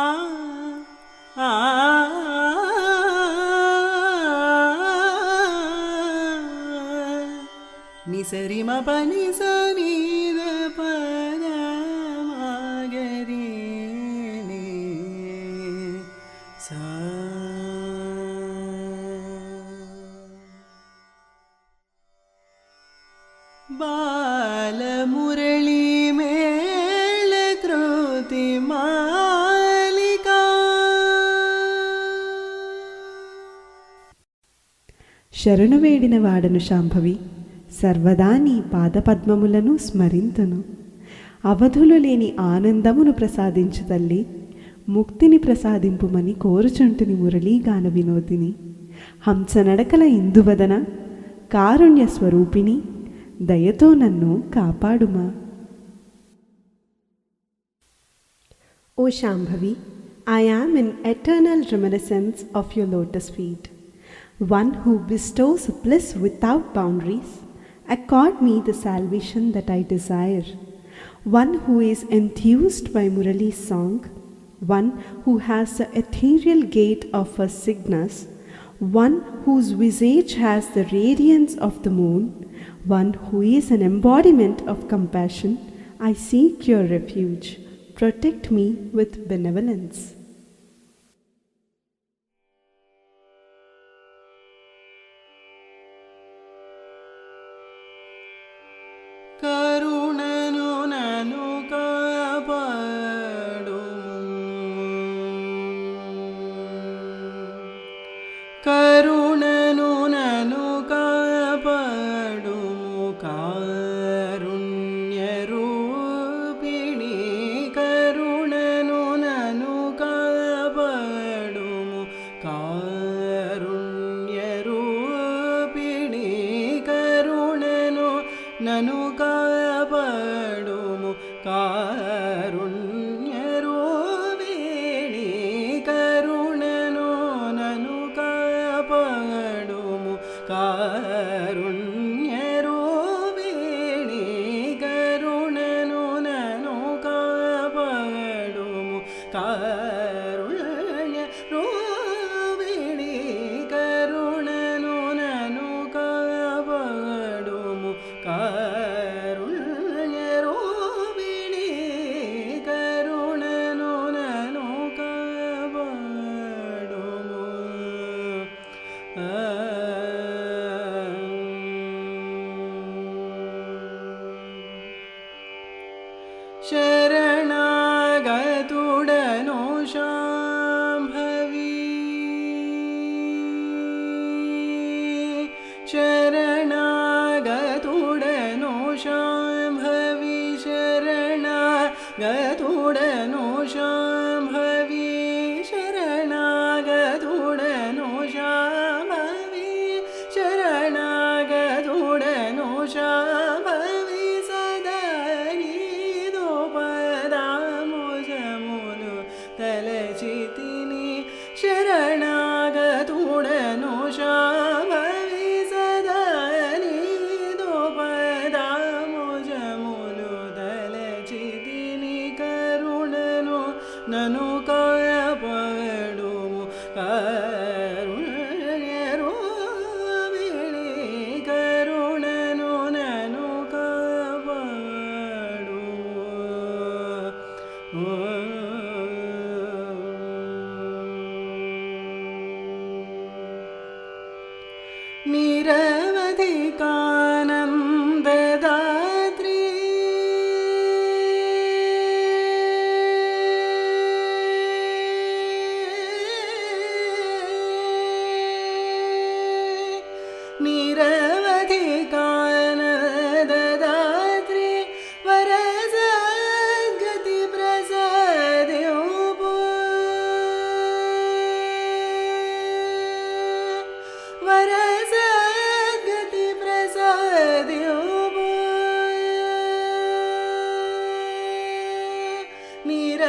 ఆ ఆ నిసరి మ పని సని ద పద మగరి ని సా బాలమురళీ మేళ కృతి మాలికా శరణు వేడిన వాడను శాంభవి, సర్వదా నీ పాదపద్మములను స్మరింతును. అవధులు లేని ఆనందమును ప్రసాదించు తల్లి, ముక్తిని ప్రసాదింపుమని కోరుచుంటుని మురళీగాన వినోదిని. హంసనడకల ఇందువదన, కారుణ్య స్వరూపిణి, దయతో నన్ను కాపాడుమా. O Shambhavi, I am in eternal reminiscence of your lotus feet. One who bestows bliss without boundaries, accord me the salvation that I desire. One who is enthused by Murali's song, one who has the ethereal gait of a Cygnus, one whose visage has the radiance of the moon, one who is an embodiment of compassion, I seek your refuge. Protect me with benevolence. కరుణను నను కాపాడుము, కరుణను నను కాపాడుము, కారుణ్య రూపిణి, కరుణను నను కాపాడుము, కారుణ్య రూపిణి, కరుణను నను కాపాడుము, కారుణ్య రూపిణి, కరుణను నను కాపాడుము, కారుణ్య రూపిణి, కరుణను నను కాపాడుము, కారుణ్య రూపిణి, కరుణను నను కాపాడుము, కారుణ్య రూపిణి, కరుణను నను కాపాడుము. శరణాగతుడను శాంభవి, శరణాగతుడను శాంభవి, శరణాగతుడను శాంభవి, శరణాగతుడను శాంభవి, శరణాగతుడను శాంభవి, సదా నీదు పదాంబుజములు తలచితిని, శరణాగతుడను శాంభవి, సదా నీదు పదాంబుజములు తలచితిని, కరుణను నను కాపాడుము, కారుణ్య రూపిణి, కరుణను నను కాపాడుము. నిరవధికానందదాత్రి, నిరవధికానందదాత్రి, వరసద్గతి ప్రసాదింపు, వరసద్గతి ప్రసాదింపు, నిర